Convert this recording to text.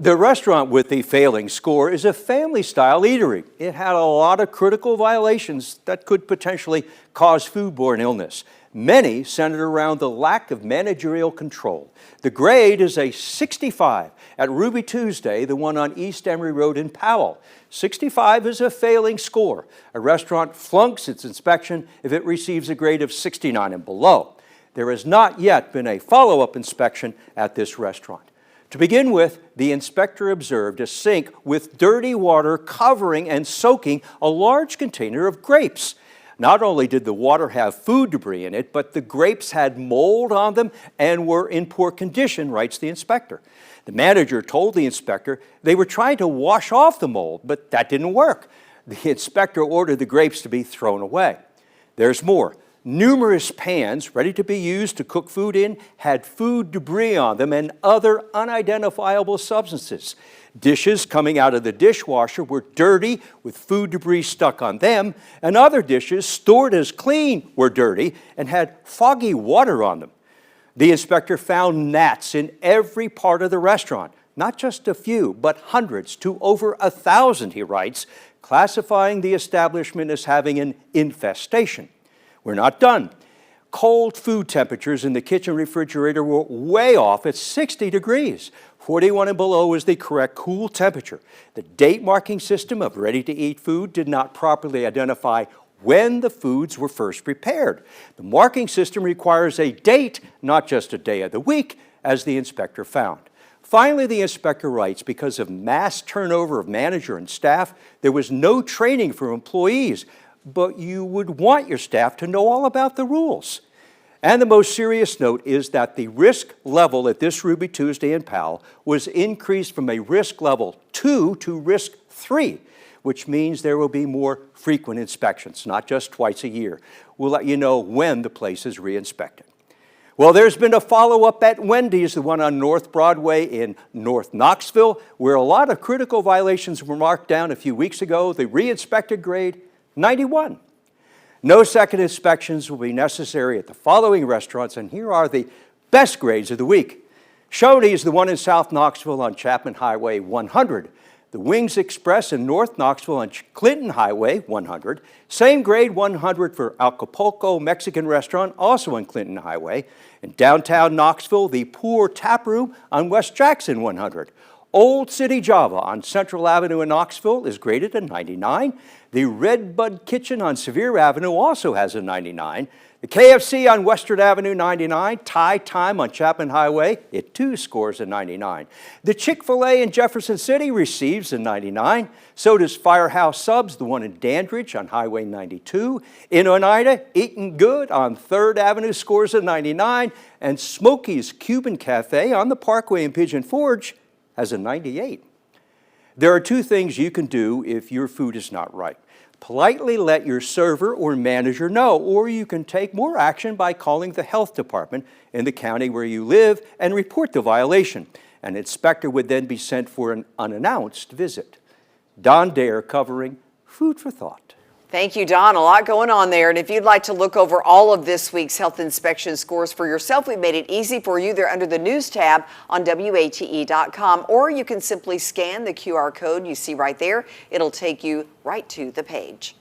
The restaurant with the failing score is a family-style eatery. It had a lot of critical violations that could potentially cause foodborne illness. Many centered around the lack of managerial control. The grade is a 65 at Ruby Tuesday, the one on East Emery Road in Powell. 65 is a failing score. A restaurant flunks its inspection if it receives a grade of 69 and below. There has not yet been a follow-up inspection at this restaurant. To begin with, the inspector observed a sink with dirty water covering and soaking a large container of grapes. Not only did the water have food debris in it, but the grapes had mold on them and were in poor condition, writes the inspector. The manager told the inspector they were trying to wash off the mold, but that didn't work. The inspector ordered the grapes to be thrown away. There's more. Numerous pans ready to be used to cook food in had food debris on them and other unidentifiable substances. Dishes coming out of the dishwasher were dirty with food debris stuck on them, and other dishes stored as clean were dirty and had foggy water on them. The inspector found gnats in every part of the restaurant, not just a few, but hundreds to over 1,000, he writes, classifying the establishment as having an infestation. We're not done. Cold food temperatures in the kitchen refrigerator were way off at 60 degrees. 41 and below is the correct cool temperature. The date marking system of ready-to-eat food did not properly identify when the foods were first prepared. The marking system requires a date, not just a day of the week, as the inspector found. Finally, the inspector writes, because of mass turnover of manager and staff, there was no training for employees, but you would want your staff to know all about the rules. And the most serious note is that the risk level at this Ruby Tuesday in Powell was increased from a risk level 2 to risk 3, which means there will be more frequent inspections, not just twice a year. We'll let you know when the place is re-inspected. Well, there's been a follow-up at Wendy's, the one on North Broadway in North Knoxville, where a lot of critical violations were marked down a few weeks ago. The re-inspected grade, 91. No second inspections will be necessary at the following restaurants, and here are the best grades of the week. Shoney's, the one in South Knoxville on Chapman Highway, 100. The Wings Express in North Knoxville on Clinton Highway, 100. Same grade, 100 for Acapulco Mexican Restaurant, also on Clinton Highway. In downtown Knoxville, the Poor Tap Room on West Jackson, 100. Old City Java on Central Avenue in Knoxville is graded a 99. The Red Bud Kitchen on Sevier Avenue also has a 99. The KFC on Western Avenue, 99. Thai Time on Chapman Highway, it too scores a 99. The Chick-fil-A in Jefferson City receives a 99. So does Firehouse Subs, the one in Dandridge on Highway 92. In Oneida, Eatin' Good on 3rd Avenue scores a 99. And Smokey's Cuban Cafe on the Parkway in Pigeon Forge has a 98. There are two things you can do if your food is not right. Politely let your server or manager know, or you can take more action by calling the health department in the county where you live and report the violation. An inspector would then be sent for an unannounced visit. Don Dare covering Food for Thought. Thank you, Don. A lot going on there. And if you'd like to look over all of this week's health inspection scores for yourself, we made it easy for you. They're under the news tab on WATE.com, or you can simply scan the QR code you see right there. It'll take you right to the page.